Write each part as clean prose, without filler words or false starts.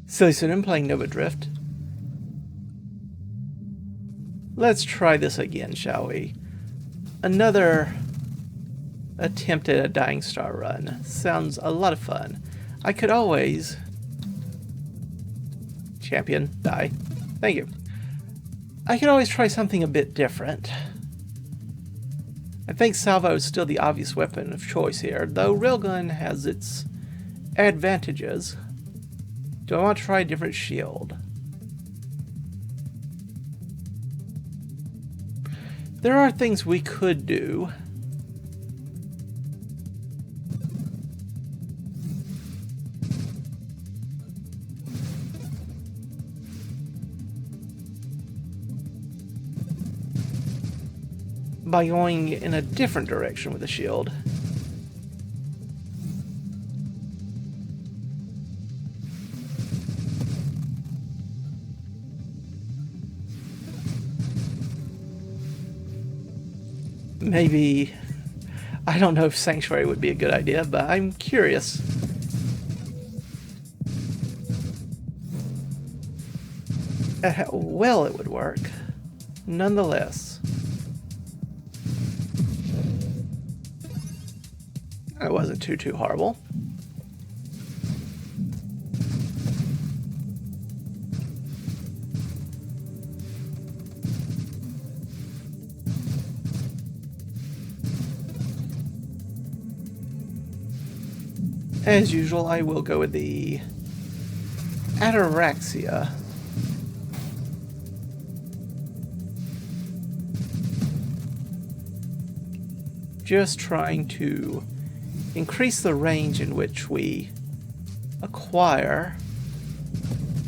SillyPseudonym playing Nova Drift. Let's try this again, shall we? Another attempt at a Dying Star run. Sounds a lot of fun. I could always... Champion, die. Thank you. I could always try something a bit different. I think salvo is still the obvious weapon of choice here, though railgun has its advantages. Do I want to try a different shield? There are things we could do. By going in a different direction with the shield. Maybe, I don't know if Sanctuary would be a good idea, but I'm curious. At how well it would work, nonetheless. It wasn't too horrible. As usual, I will go with the Ataraxia. Just trying to increase the range in which we acquire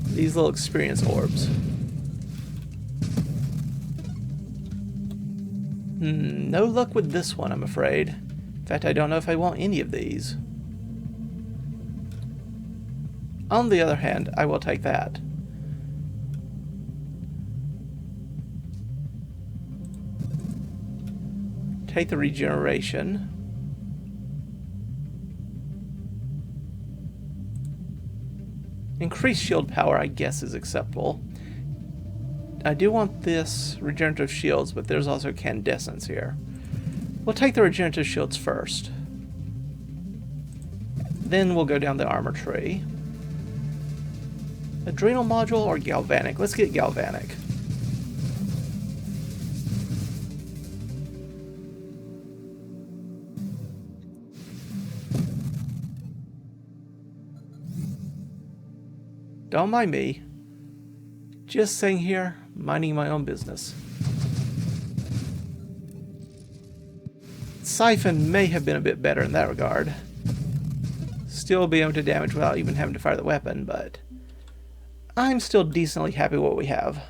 these little experience orbs. No luck with this one, I'm afraid. In fact, I don't know if I want any of these. On the other hand, I will take that. Take the regeneration. Increased shield power, I guess, is acceptable. I do want this regenerative shields, but there's also candescence here. We'll take the regenerative shields first. Then we'll go down the armor tree. Adrenal module or galvanic? Let's get galvanic. Don't mind me. Just sitting here, minding my own business. Siphon may have been a bit better in that regard. Still be able to damage without even having to fire the weapon, but I'm still decently happy with what we have.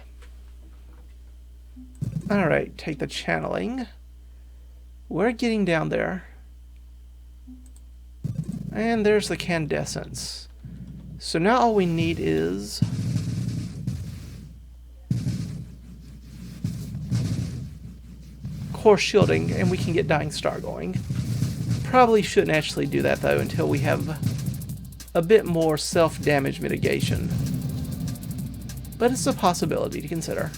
Alright, take the channeling. We're getting down there. And there's the candescence. So now all we need is core shielding, and we can get Dying Star going. Probably shouldn't actually do that though until we have a bit more self-damage mitigation. But it's a possibility to consider.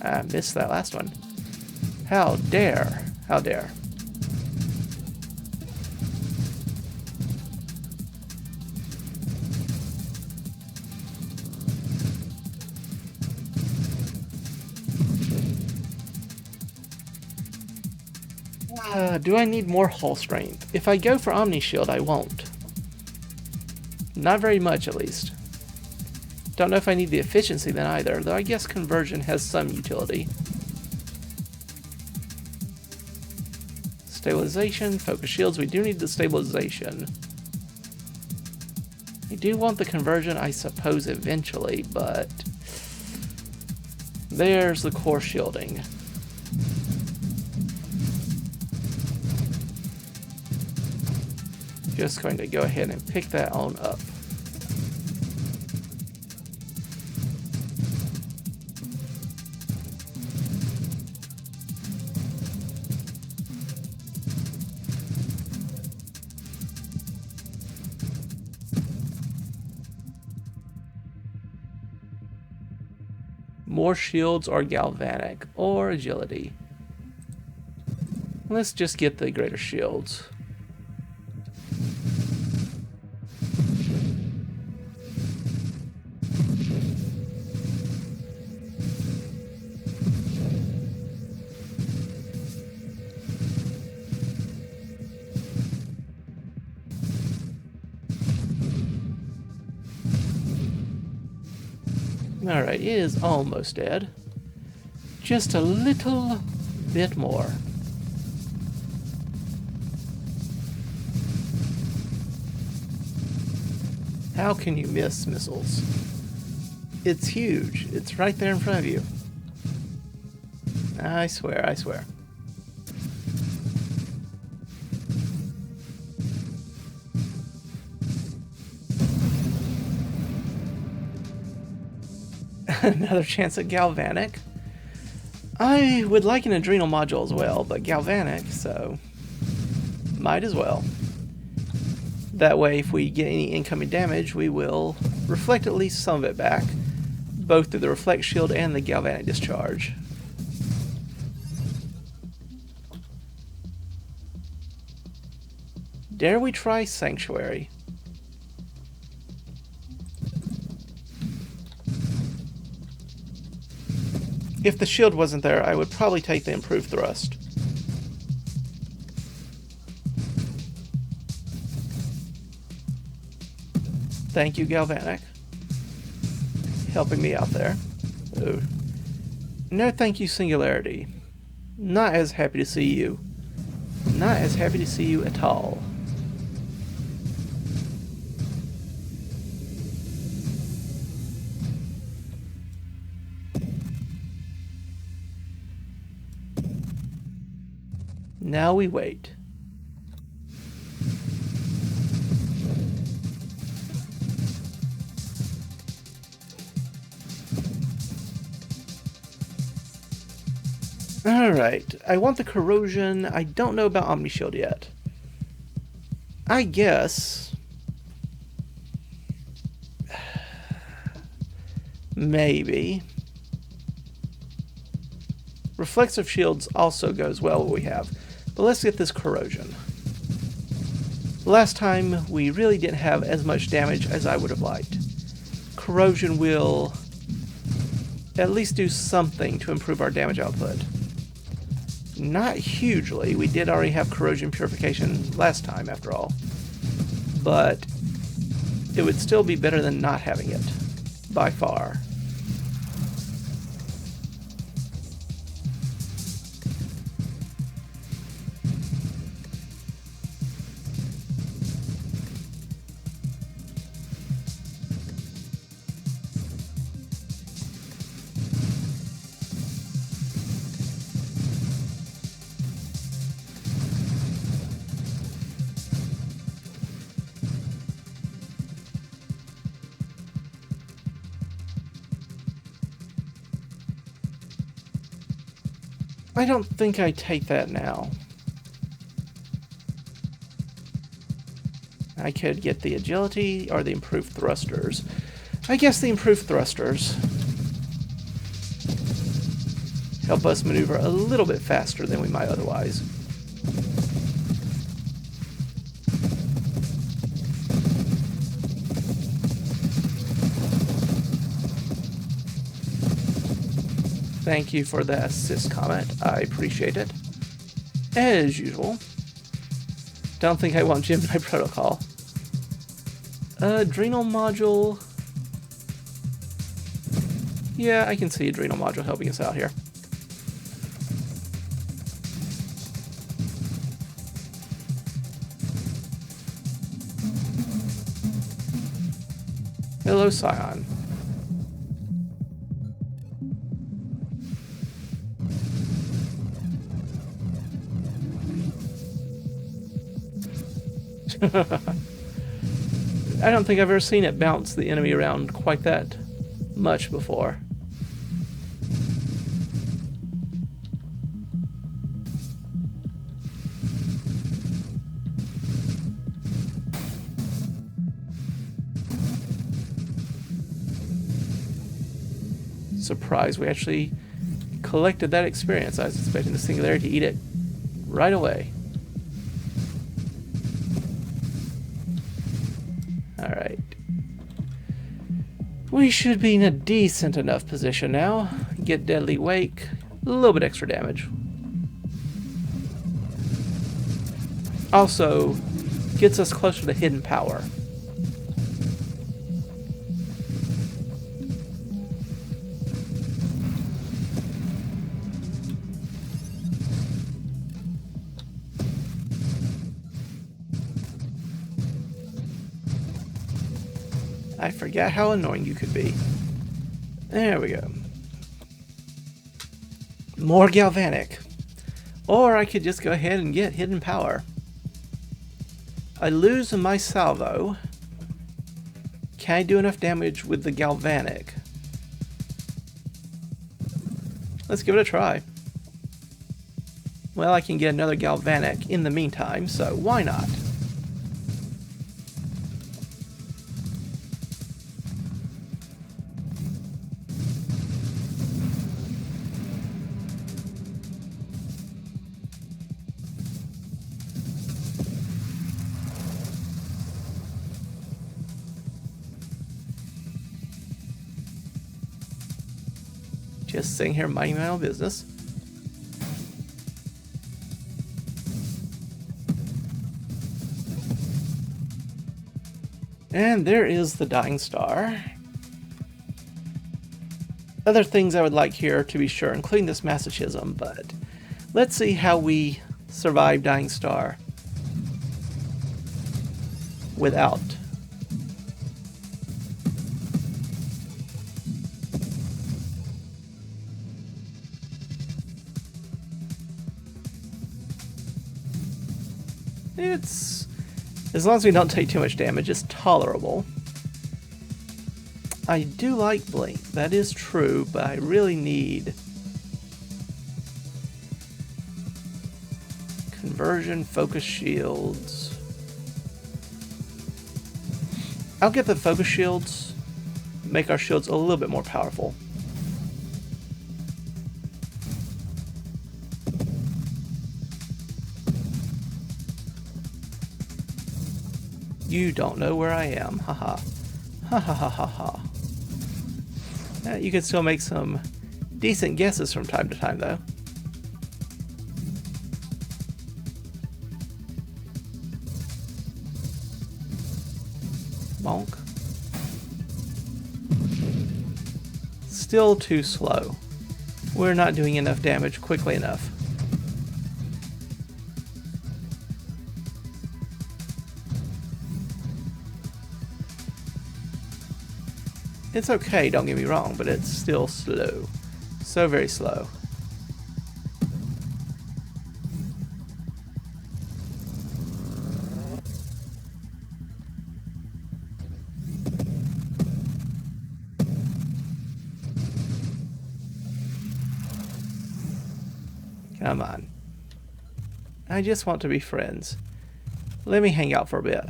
I missed that last one. How dare. How dare. Do I need more hull strength? If I go for Omni Shield, I won't. Not very much, at least. Don't know if I need the efficiency then either, though I guess conversion has some utility. Stabilization, focus shields, we do need the stabilization. I do want the conversion, I suppose, eventually, but there's the core shielding. Just going to go ahead and pick that on up. More shields or galvanic or agility. Let's just get the greater shields. Alright, it is almost dead. Just a little bit more. How can you miss missiles? It's huge. It's right there in front of you. I swear, I swear. Another chance at galvanic. I would like an adrenal module as well, but galvanic, so might as well. That way, if we get any incoming damage, we will reflect at least some of it back, both through the reflect shield and the galvanic discharge. Dare we try Sanctuary? If the shield wasn't there, I would probably take the improved thrust. Thank you, Galvanic. Helping me out there. Ooh. No thank you, Singularity. Not as happy to see you. Not as happy to see you at all. Now we wait. Alright, I want the corrosion. I don't know about Omni Shield yet. I guess... maybe. Reflexive shields also goes well what we have. But let's get this corrosion. Last time we really didn't have as much damage as I would have liked. Corrosion will at least do something to improve our damage output. Not hugely. We did already have corrosion purification last time, after all. But it would still be better than not having it, by far. I don't think I take that now. I could get the agility or the improved thrusters. I guess the improved thrusters help us maneuver a little bit faster than we might otherwise. Thank you for the assist comment. I appreciate it. As usual. Don't think I want Gemini Protocol. Adrenal module. Yeah, I can see Adrenal module helping us out here. Hello, Scion. I don't think I've ever seen it bounce the enemy around quite that much before. surprised we actually collected that experience. I was expecting the Singularity to eat it right away. Alright. We should be in a decent enough position now. Get Deadly Wake, a little bit extra damage. Also, gets us closer to hidden power. I forgot how annoying you could be. There we go. More Galvanic. Or I could just go ahead and get Hidden Power. I lose my salvo. Can I do enough damage with the Galvanic? Let's give it a try. Well, I can get another Galvanic in the meantime, so why not? Just sitting here minding my own business. And there is the Dying Star. Other things I would like here to be sure, including this Masochism, but let's see how we survive Dying Star without. It's, as long as we don't take too much damage, it's tolerable. I do like Blink, that is true, but I really need conversion, focus shields. I'll get the focus shields, make our shields a little bit more powerful. You don't know where I am, haha. Ha ha ha ha ha. You can still make some decent guesses from time to time, though. Bonk. Still too slow. We're not doing enough damage quickly enough. It's okay, don't get me wrong, but it's still slow. So very slow. Come on. I just want to be friends. Let me hang out for a bit.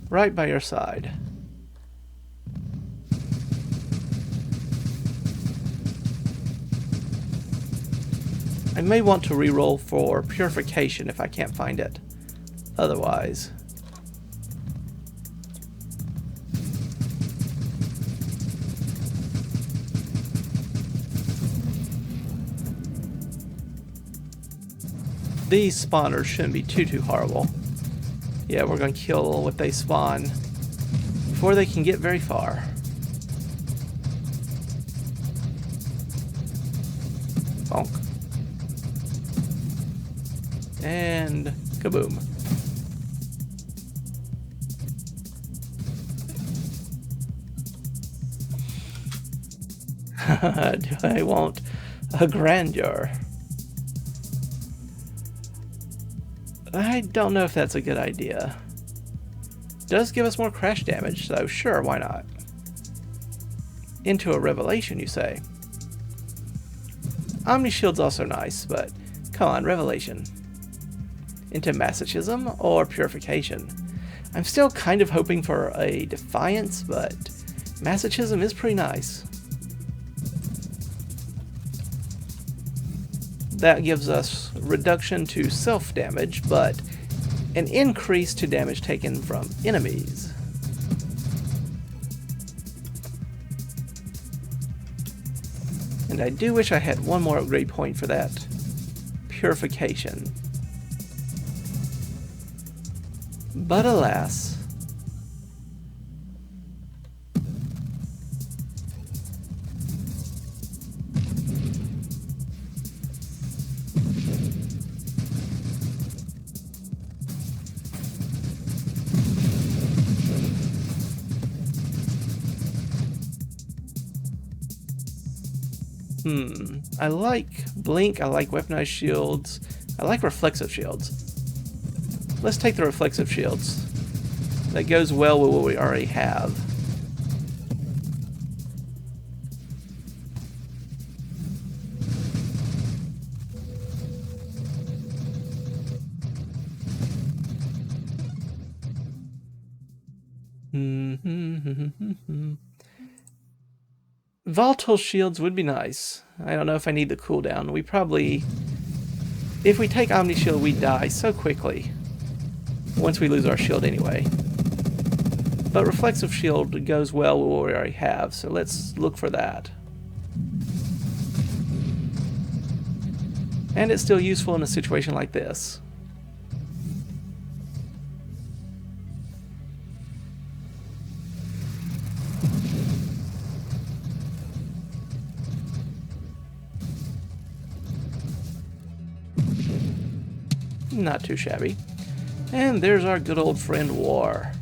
Right by your side. I may want to reroll for Purification if I can't find it. Otherwise. These spawners shouldn't be too horrible. Yeah, we're going to kill what they spawn before they can get very far. Bonk. And kaboom. Do I want a grandeur? I don't know if that's a good idea. Does give us more crash damage, so sure, why not? Into a Revelation, you say? Omni Shield's also nice, but come on, Revelation. Into Masochism or Purification. I'm still kind of hoping for a Defiance, but Masochism is pretty nice. That gives us reduction to self-damage, but an increase to damage taken from enemies. And I do wish I had one more upgrade point for that purification. But alas. I like blink, I like weaponized shields, I like reflexive shields. Let's take the reflexive shields. That goes well with what we already have. Volatile shields would be nice. I don't know if I need the cooldown. We probably... If we take Omni Shield, we die so quickly. Once we lose our shield anyway. But Reflexive Shield goes well with what we already have, so let's look for that. And it's still useful in a situation like this. Not too shabby. And there's our good old friend War.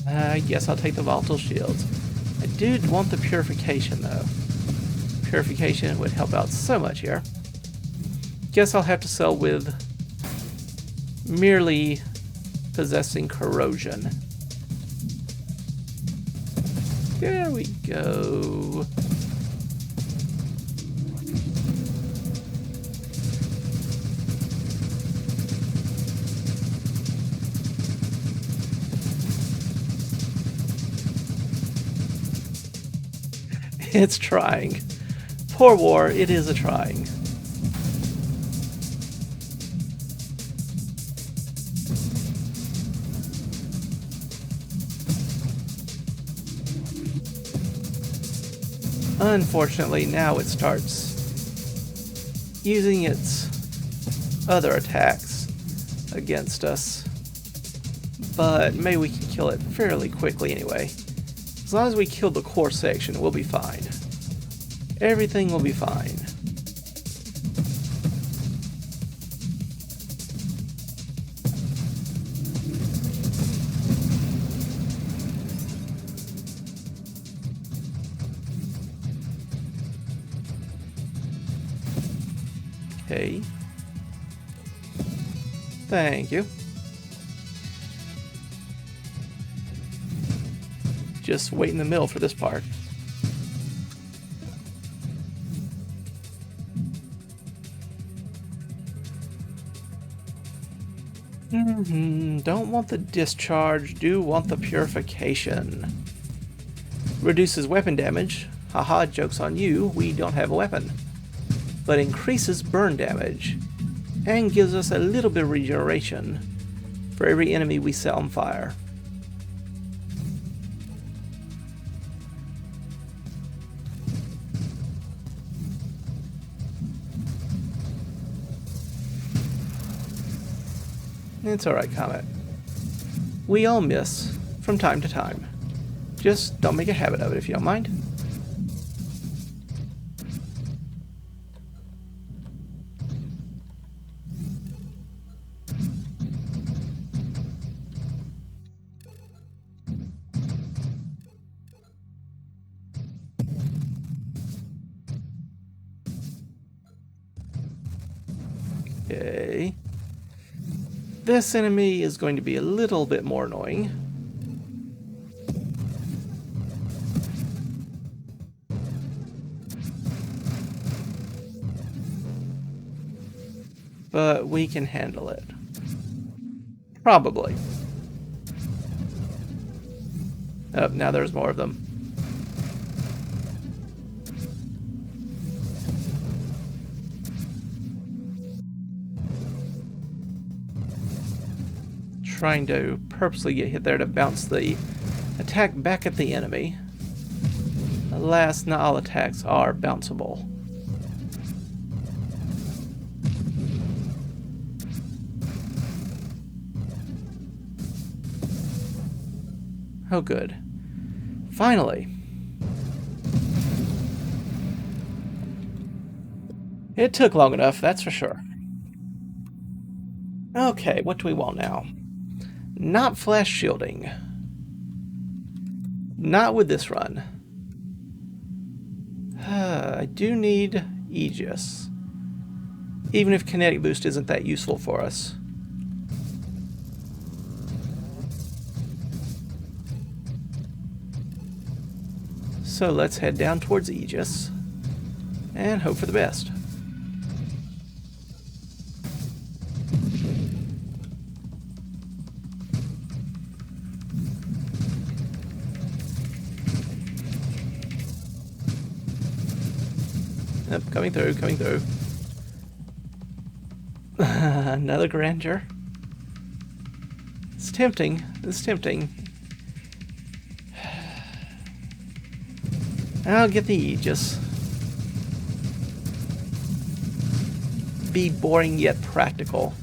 I guess I'll take the volatile shields. I do want the purification though. Purification would help out so much here. Guess I'll have to sell with merely possessing corrosion. There we go. It's trying. Poor War, it is a trying. Unfortunately, now it starts using its other attacks against us. But maybe we can kill it fairly quickly anyway. As long as we kill the core section, we'll be fine. Everything will be fine. Okay. Thank you. Just wait in the middle for this part. Don't want the discharge, do want the purification. Reduces weapon damage. Haha, joke's on you, we don't have a weapon. But increases burn damage. And gives us a little bit of regeneration for every enemy we set on fire. It's alright, Comet. We all miss from time to time. Just don't make a habit of it if you don't mind. Okay. This enemy is going to be a little bit more annoying. but we can handle it. Probably. Oh, now there's more of them. Trying to purposely get hit there to bounce the attack back at the enemy. Alas, not all attacks are bounceable. Oh, good. Finally. It took long enough, that's for sure. Okay, what do we want now? Not flash shielding. Not with this run. I do need Aegis. Even if kinetic boost isn't that useful for us. So let's head down towards Aegis and hope for the best. Yep, coming through, coming through. Another grandeur. It's tempting, it's tempting. I'll get the Aegis. Be boring yet practical.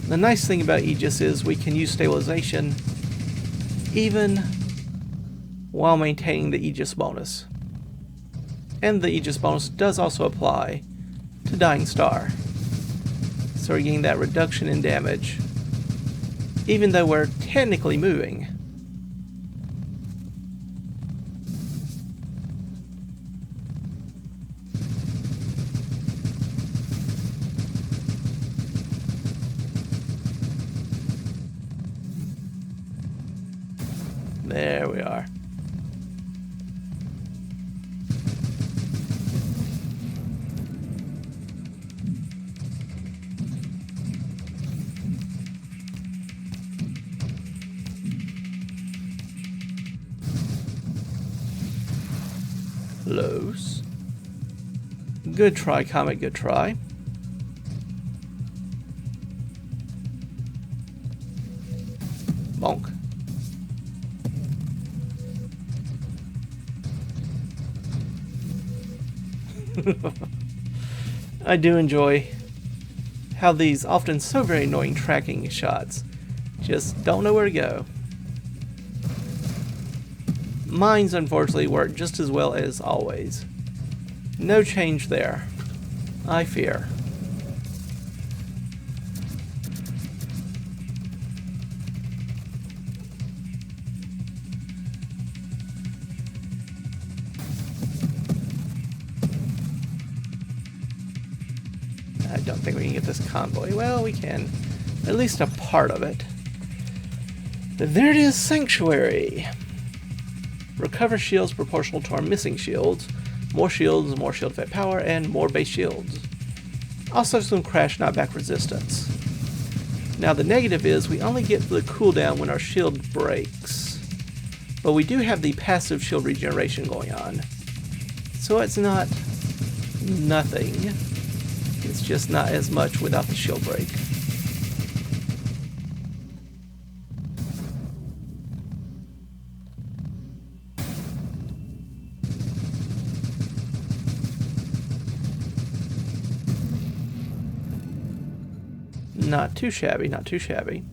The nice thing about Aegis is we can use stabilization even while maintaining the Aegis bonus. And the Aegis bonus does also apply to Dying Star. So we're getting that reduction in damage, even though we're technically moving. There we are. Close. Good try, Comet, good try. Bonk. I do enjoy how these often so very annoying tracking shots just don't know where to go. Mines unfortunately work just as well as always. No change there, I fear. I don't think we can get this convoy. Well, we can. At least a part of it. There it is, Sanctuary. Recover shields proportional to our missing shields. More shields, more shield effect power, and more base shields. Also some crash knockback resistance. Now the negative is we only get the cooldown when our shield breaks. But we do have the passive shield regeneration going on. So it's not nothing. It's just not as much without the shield break. Not too shabby, not too shabby.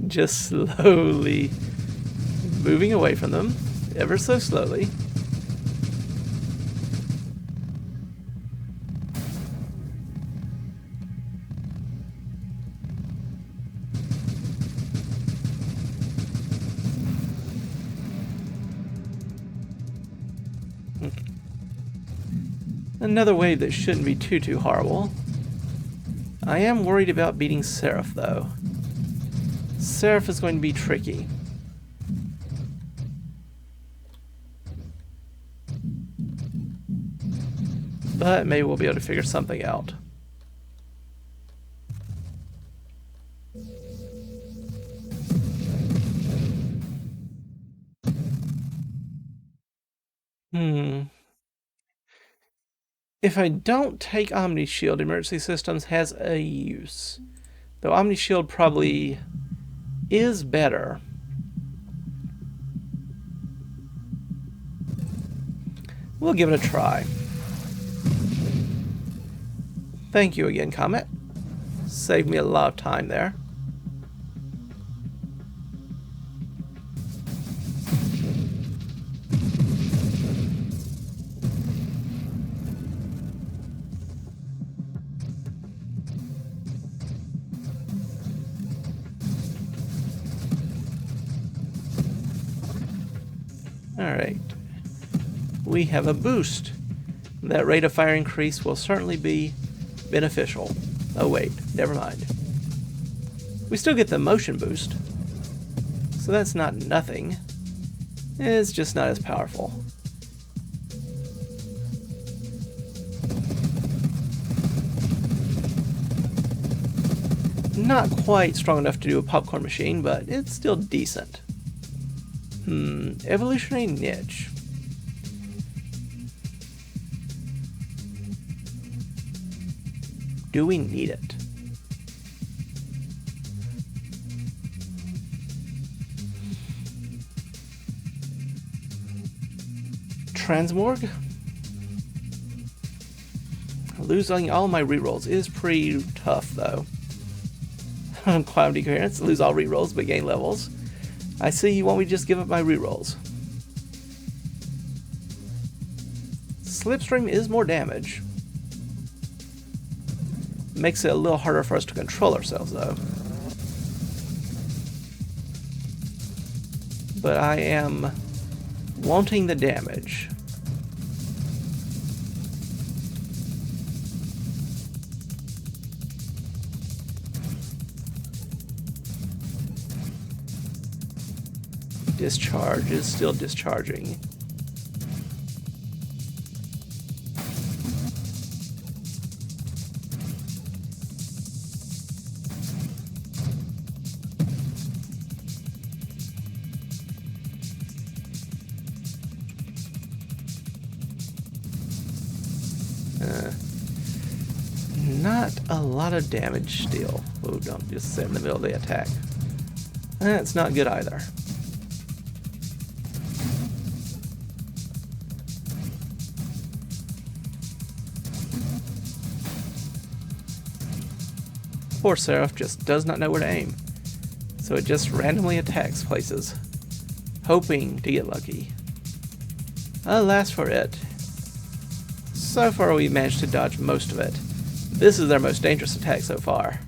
Just slowly moving away from them, ever so slowly. Another wave that shouldn't be too horrible. I am worried about beating Seraph, though. Seraph is going to be tricky. But maybe we'll be able to figure something out. If I don't take Omni Shield, Emergency Systems has a use. Though Omni Shield probably is better. We'll give it a try. Thank you again, Comet. Saved me a lot of time there. Alright. We have a boost. That rate of fire increase will certainly be beneficial. Oh wait, never mind. We still get the motion boost. So that's not nothing. It's just not as powerful. Not quite strong enough to do a popcorn machine, but it's still decent. Evolutionary niche. Do we need it? Transmorg? Losing all my rerolls is pretty tough, though. Calamity Coherence, lose all rerolls but gain levels. I see you want me to just give up my rerolls. Slipstream is more damage. Makes it a little harder for us to control ourselves, though. But I am wanting the damage. Discharge is still discharging. Not a lot of damage still. Oh, don't just sit in the middle of the attack. That's not good either. Poor Seraph just does not know where to aim, so it just randomly attacks places, hoping to get lucky. Alas for it. So far we managed to dodge most of it. This is their most dangerous attack so far.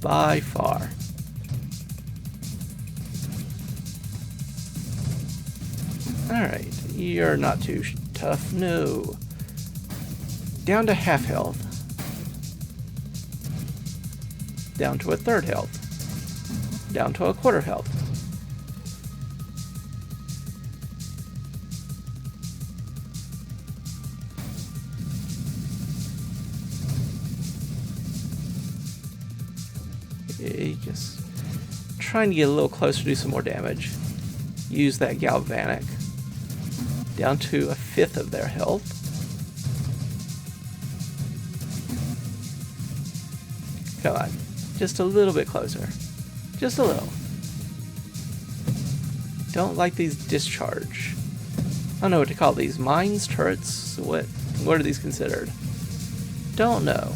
By far. Alright, you're not too tough. No. Down to half health. Down to a third health. Down to a quarter health. Okay, just trying to get a little closer to do some more damage. Use that galvanic. Down to a fifth of their health. Come on. Just a little bit closer. Just a little. Don't like these discharge. I don't know what to call these. Mines? Turrets? What are these considered? Don't know.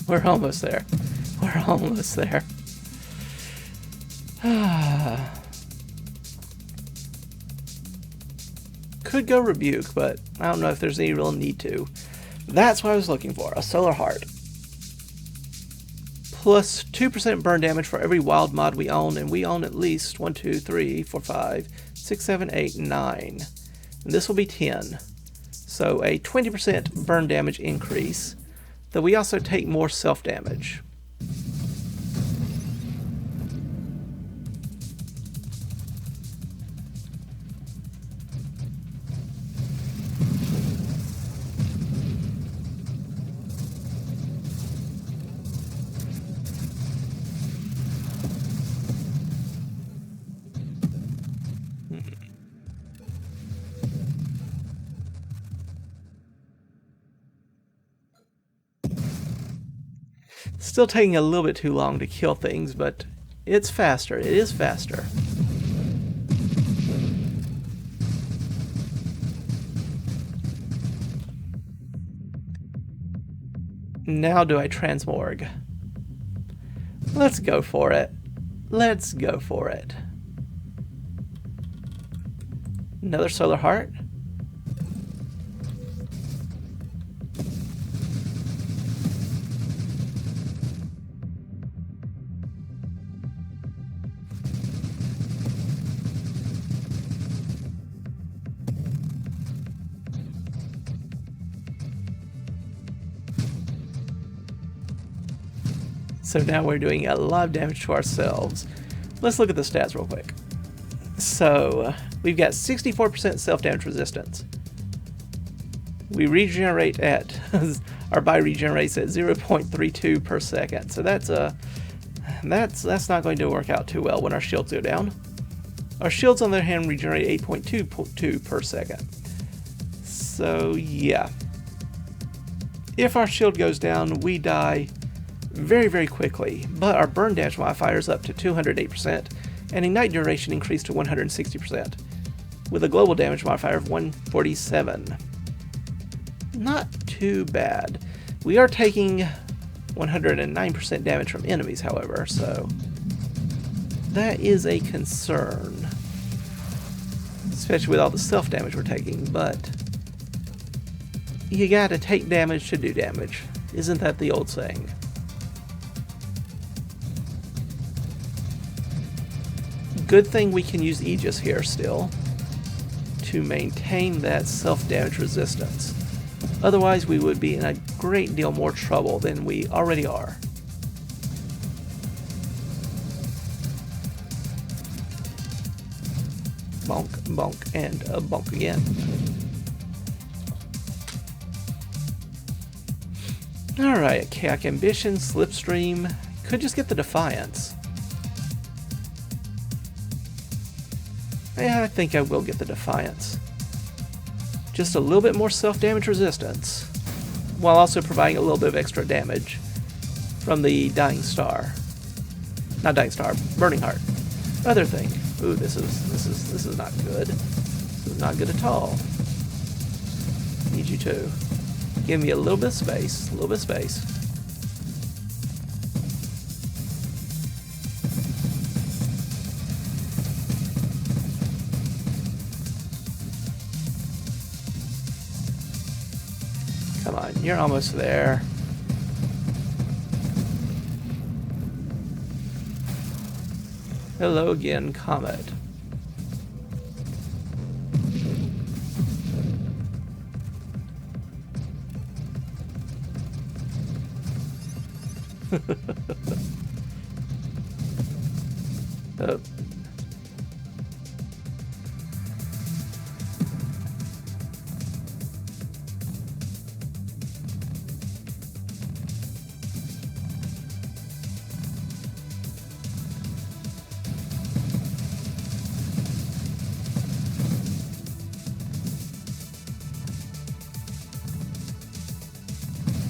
We're almost there. We're almost there. Could go Rebuke, but I don't know if there's any real need to. That's what I was looking for, a Solar Heart. Plus 2% burn damage for every wild mod we own, and we own at least 1, 2, 3, 4, 5, 6, 7, 8, 9. And this will be 10. So a 20% burn damage increase, though we also take more self-damage. Still taking a little bit too long to kill things, but it's faster. It is faster. Now do I transmorg? Let's go for it. Let's go for it. Another Solar Heart. So now we're doing a lot of damage to ourselves. Let's look at the stats real quick. So we've got 64% self-damage resistance. We regenerate at, our body regenerates at 0.32 per second. So that's not going to work out too well when our shields go down. Our shields, on the other hand, regenerate 8.2 per second. So yeah. If our shield goes down, we die very, very quickly, but our burn damage modifier is up to 208%, and ignite duration increased to 160%, with a global damage modifier of 147. Not too bad. We are taking 109% damage from enemies, however, so that is a concern, especially with all the self-damage we're taking, but you gotta take damage to do damage. Isn't that the old saying? Good thing we can use Aegis here still to maintain that self-damage resistance. Otherwise, we would be in a great deal more trouble than we already are. Bonk, bonk, and a bonk again. Alright, Chaotic Ambition, Slipstream. Could just get the Defiance. Yeah, I think I will get the Defiance. Just a little bit more self-damage resistance, while also providing a little bit of extra damage from the Dying Star. Not Dying Star, Burning Heart. Other thing. Ooh, this is not good. This is not good at all. Need you to give me a little bit of space. A little bit of space. Come on, you're almost there. Hello again, Comet. Oh.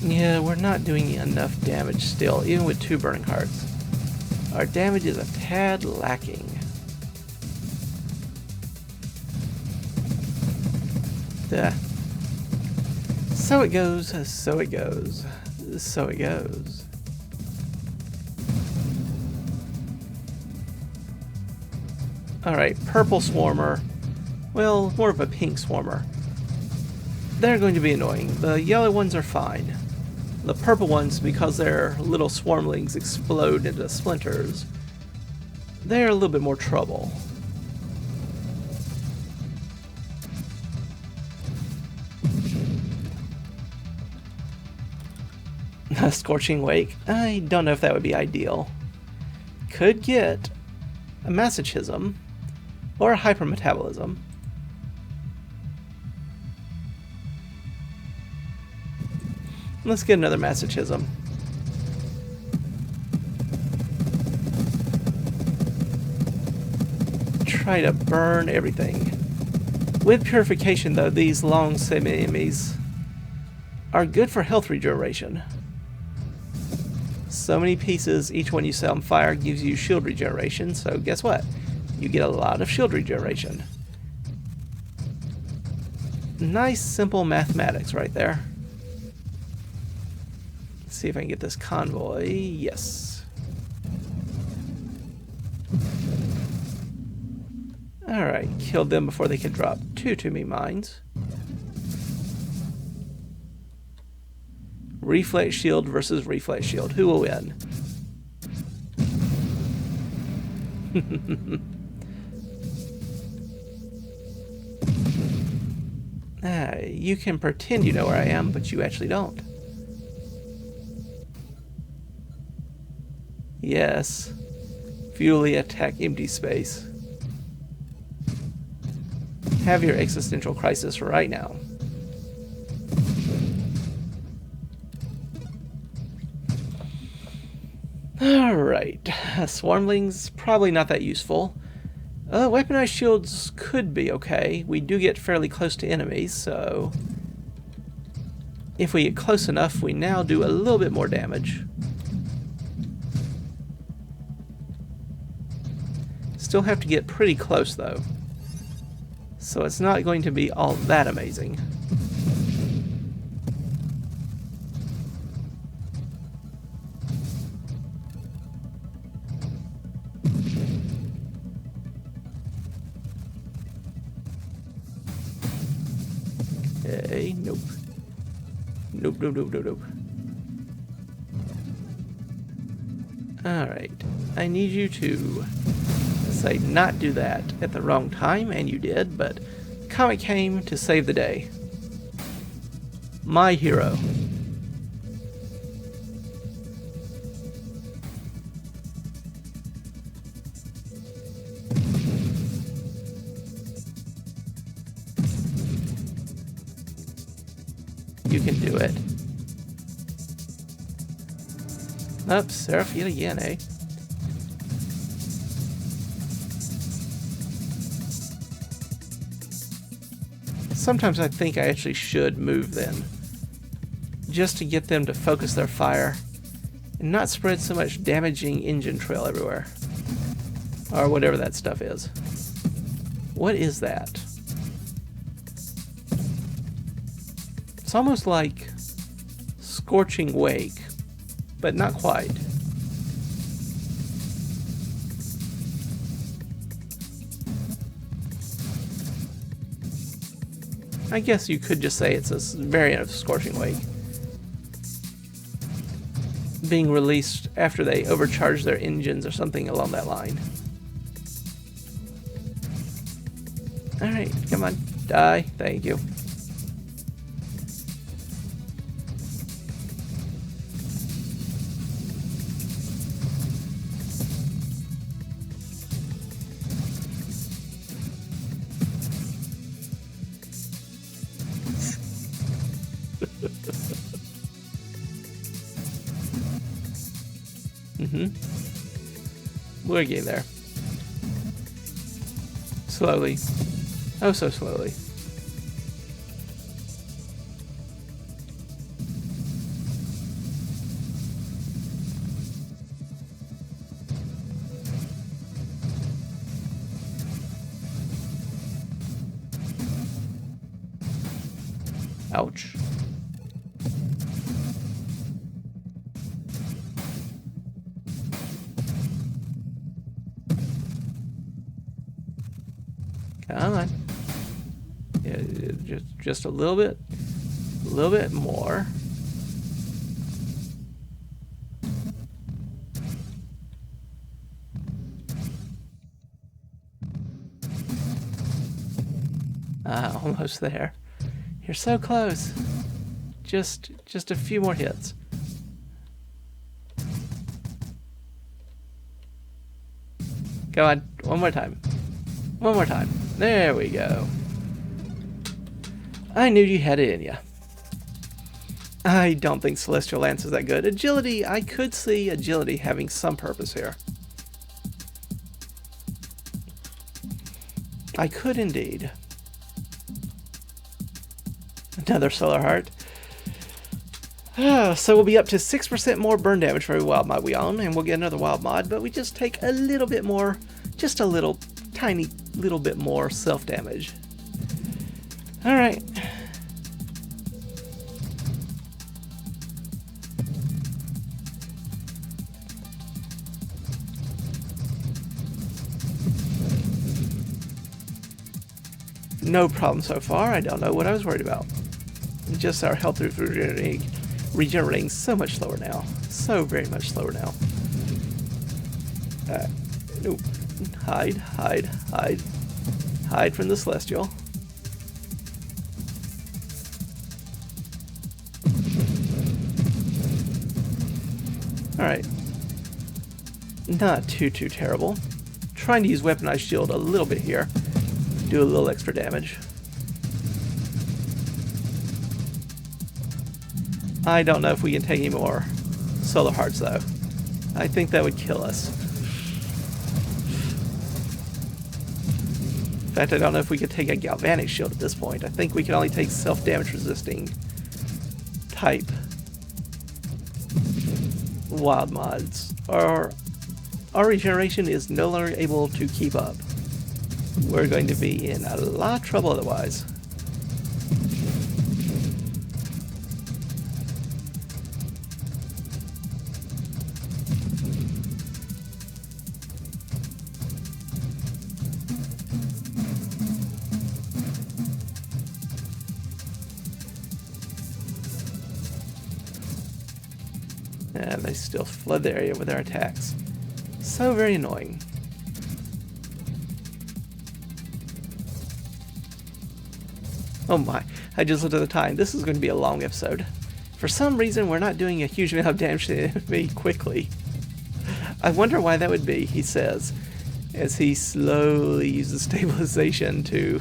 Yeah, we're not doing enough damage still, even with 2 Burning Hearts. Our damage is a tad lacking. Duh. So it goes, so it goes, so it goes. Alright, Purple Swarmer. Well, more of a pink swarmer. They're going to be annoying. The yellow ones are fine. The purple ones, because their little swarmlings explode into splinters, they're a little bit more trouble. A scorching wake? I don't know if that would be ideal. Could get a masochism or a hypermetabolism. Let's get another masochism. Try to burn everything. With purification, though, these long semi-enemies are good for health regeneration. So many pieces, each one you set on fire gives you shield regeneration, so guess what? You get a lot of shield regeneration. Nice, simple mathematics right there. Let's see if I can get this convoy. Yes. Alright, killed them before they could drop two to me mines. Reflex shield versus reflex shield. Who will win? You can pretend you know where I am, but you actually don't. Yes. Futilely attack empty space. Have your existential crisis right now. Alright. Swarmlings, probably not that useful. Weaponized shields could be okay. We do get fairly close to enemies, so if we get close enough, we now do a little bit more damage. Still have to get pretty close, though. So it's not going to be all that amazing. Okay, nope. Nope, nope, nope, nope, nope. Alright. I need you to say not do that at the wrong time, and you did, but Comet came to save the day. My hero. You can do it. Oops, Seraph yet again, eh? Sometimes I think I actually should move them, just to get them to focus their fire and not spread so much damaging engine trail everywhere. Or whatever that stuff is. What is that? It's almost like Scorching Wake, but not quite. I guess you could just say it's a variant of Scorching Wake, being released after they overcharge their engines or something along that line. Alright, come on, die. Thank you. We're getting there. Slowly. Oh, so slowly. Ouch. Come on. Just a little bit more. Almost there. You're so close. Just a few more hits. Go on, one more time. One more time. There we go. I knew you had it in you. I don't think Celestial Lance is that good. Agility, I could see agility having some purpose here. I could indeed. Another Solar Heart. So we'll be up to 6% more burn damage for every wild mod we own, and we'll get another wild mod, but we just take a little bit more, just a little, tiny little bit more self-damage. Alright. No problem so far. I don't know what I was worried about. Just our health regenerating so much slower now. So very much slower now. Nope. Hide from the Celestial. Alright. Not too terrible. Trying to use Weaponized Shield a little bit here. Do a little extra damage. I don't know if we can take any more Solar Hearts though. I think that would kill us. In fact, I don't know if we could take a Galvanic Shield at this point. I think we can only take self-damage resisting type wild mods. Our regeneration is no longer able to keep up. We're going to be in a lot of trouble otherwise. And they still flood the area with their attacks. So very annoying. Oh my, I just looked at the time. This is going to be a long episode. For some reason, we're not doing a huge amount of damage to the enemy quickly. I wonder why that would be, he says, as he slowly uses stabilization to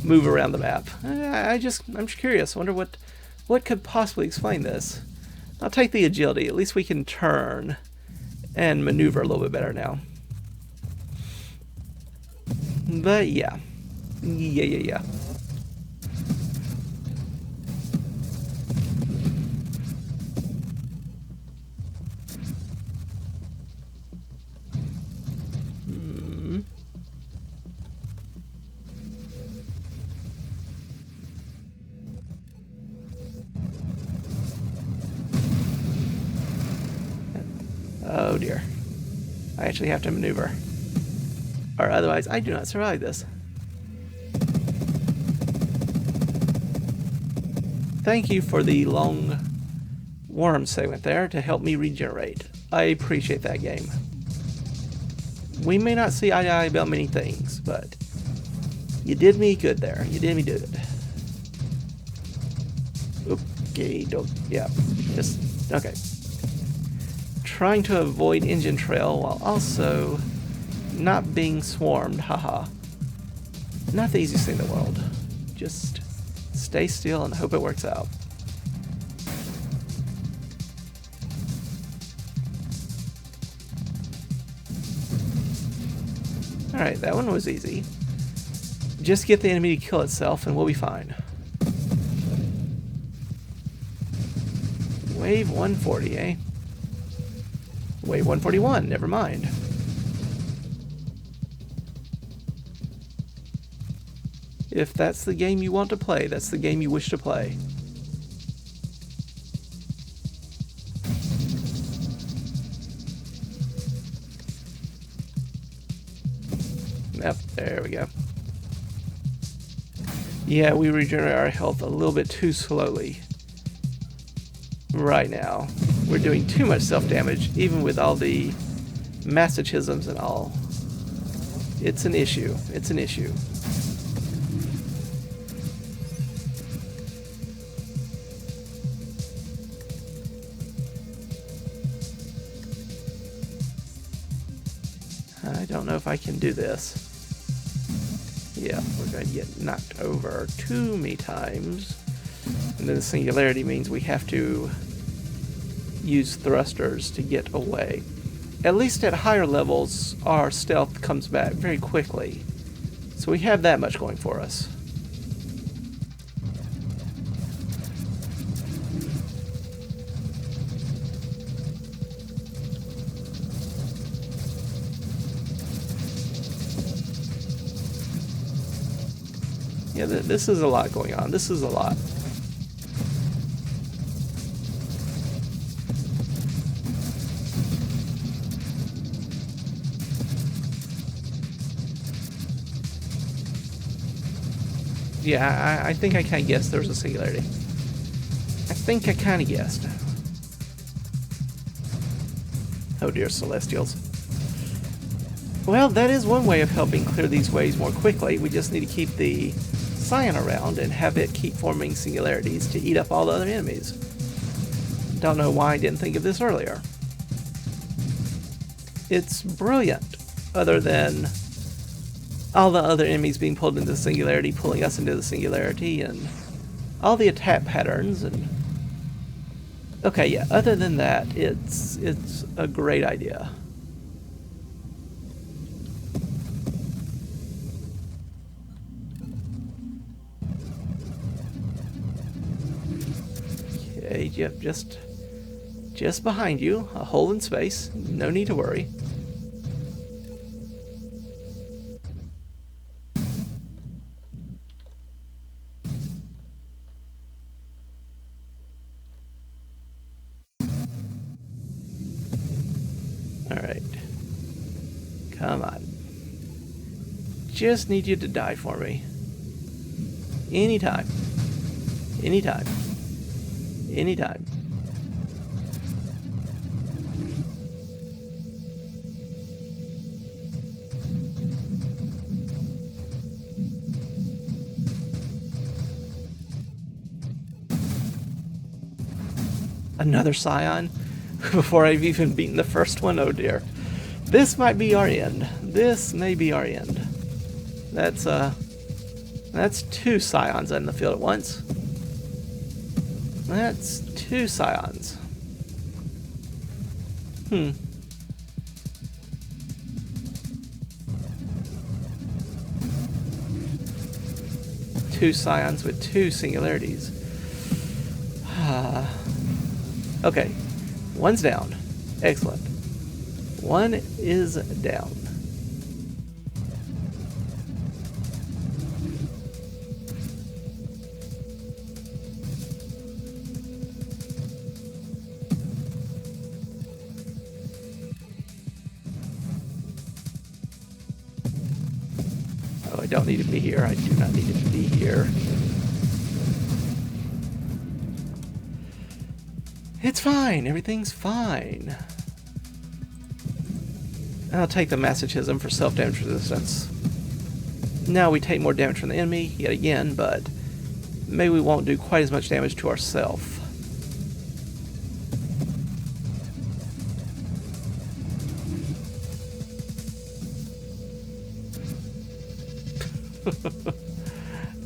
move around the map. I'm just curious. I wonder what could possibly explain this. I'll take the agility. At least we can turn and maneuver a little bit better now. But yeah. Yeah. Oh dear. I actually have to maneuver. Or otherwise I do not survive this. Thank you for the long worm segment there to help me regenerate. I appreciate that game. We may not see eye to eye about many things, but you did me good there. You did me good. Okay, just, okay. Trying to avoid engine trail while also not being swarmed, haha. Not the easiest thing in the world. Just stay still and hope it works out. Alright, that one was easy. Just get the enemy to kill itself and we'll be fine. Wave 140, eh? Wave 141, never mind. If that's the game you want to play, that's the game you wish to play. Yep, there we go. Yeah, we regenerate our health a little bit too slowly. Right now. We're doing too much self-damage, even with all the Masochisms and all. It's an issue. It's an issue. I don't know if I can do this. Yeah, we're going to get knocked over too many times. And then the singularity means we have to use thrusters to get away. At least at higher levels, our stealth comes back very quickly. So we have that much going for us. Yeah, this is a lot going on. This is a lot. Yeah, I think I kind of guessed there was a singularity. I think I kind of guessed. Oh dear, Celestials. Well, that is one way of helping clear these waves more quickly. We just need to keep the Scion around and have it keep forming singularities to eat up all the other enemies. Don't know why I didn't think of this earlier. It's brilliant, other than all the other enemies being pulled into the singularity, pulling us into the singularity, and all the attack patterns, and... Okay, yeah, other than that, it's a great idea. Okay, yep, just behind you, a hole in space, no need to worry. Alright. Come on. Just need you to die for me. Anytime. Anytime. Anytime. Another Scion? Before I've even beaten the first one? Oh dear. This might be our end. This may be our end. That's two Scions in the field at once. That's two Scions. Two Scions with two singularities. Okay. One's down. Excellent. One is down. Oh, I don't need to be here. I do not need to be here. It's fine. Everything's fine. I'll take the Masochism for self-damage resistance. Now we take more damage from the enemy, yet again, but maybe we won't do quite as much damage to ourselves.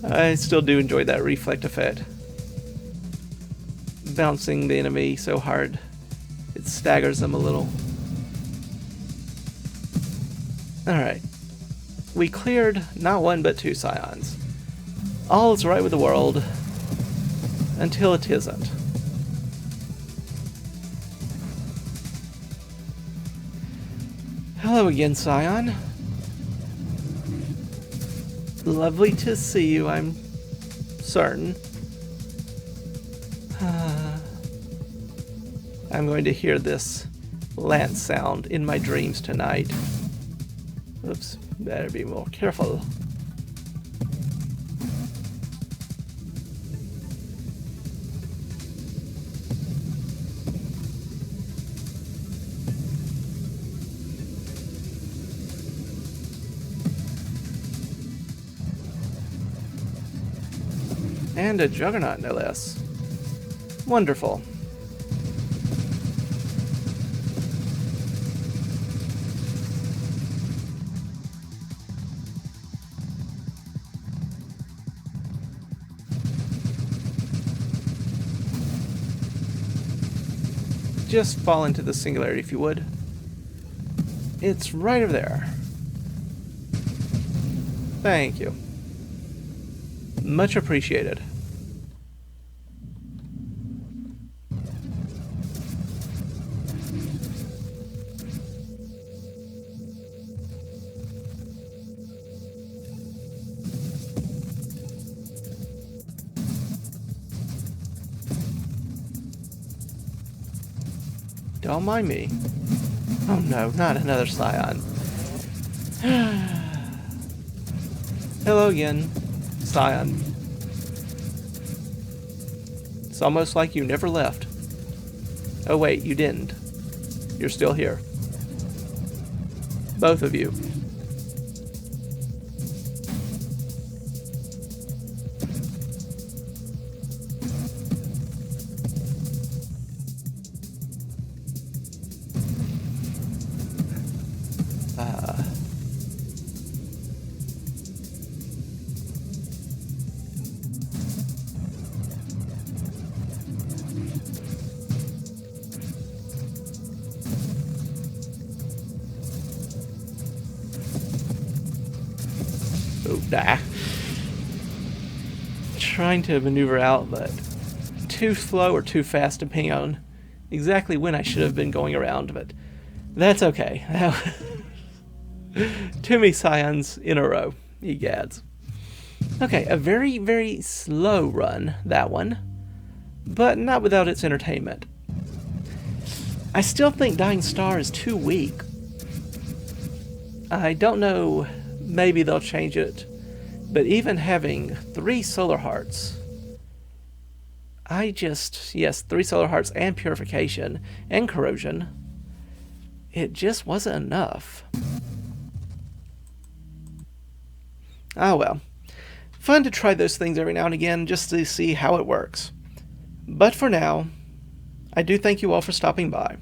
I still do enjoy that reflect effect. Bouncing the enemy so hard, it staggers them a little. Alright. We cleared not one but two Scions. All is right with the world until it isn't. Hello again, Scion. Lovely to see you, I'm certain. I'm going to hear this lance sound in my dreams tonight. Oops, better be more careful. And a juggernaut, no less. Wonderful. Just fall into the singularity if you would. It's right over there. Thank you. Much appreciated. Don't mind me. Oh no, not another Scion. Hello again, Scion. It's almost like you never left. Oh wait, you didn't. You're still here. Both of you. Oh, nah. Trying to maneuver out, but too slow or too fast depending on exactly when I should have been going around, but that's okay. Too many Scions in a row, egads. Okay, a very, very slow run, that one, but not without its entertainment. I still think Dying Star is too weak. I don't know, maybe they'll change it, but even having 3 solar hearts, yes, 3 solar hearts and purification and corrosion, it just wasn't enough. Ah well, fun to try those things every now and again just to see how it works. But for now, I do thank you all for stopping by.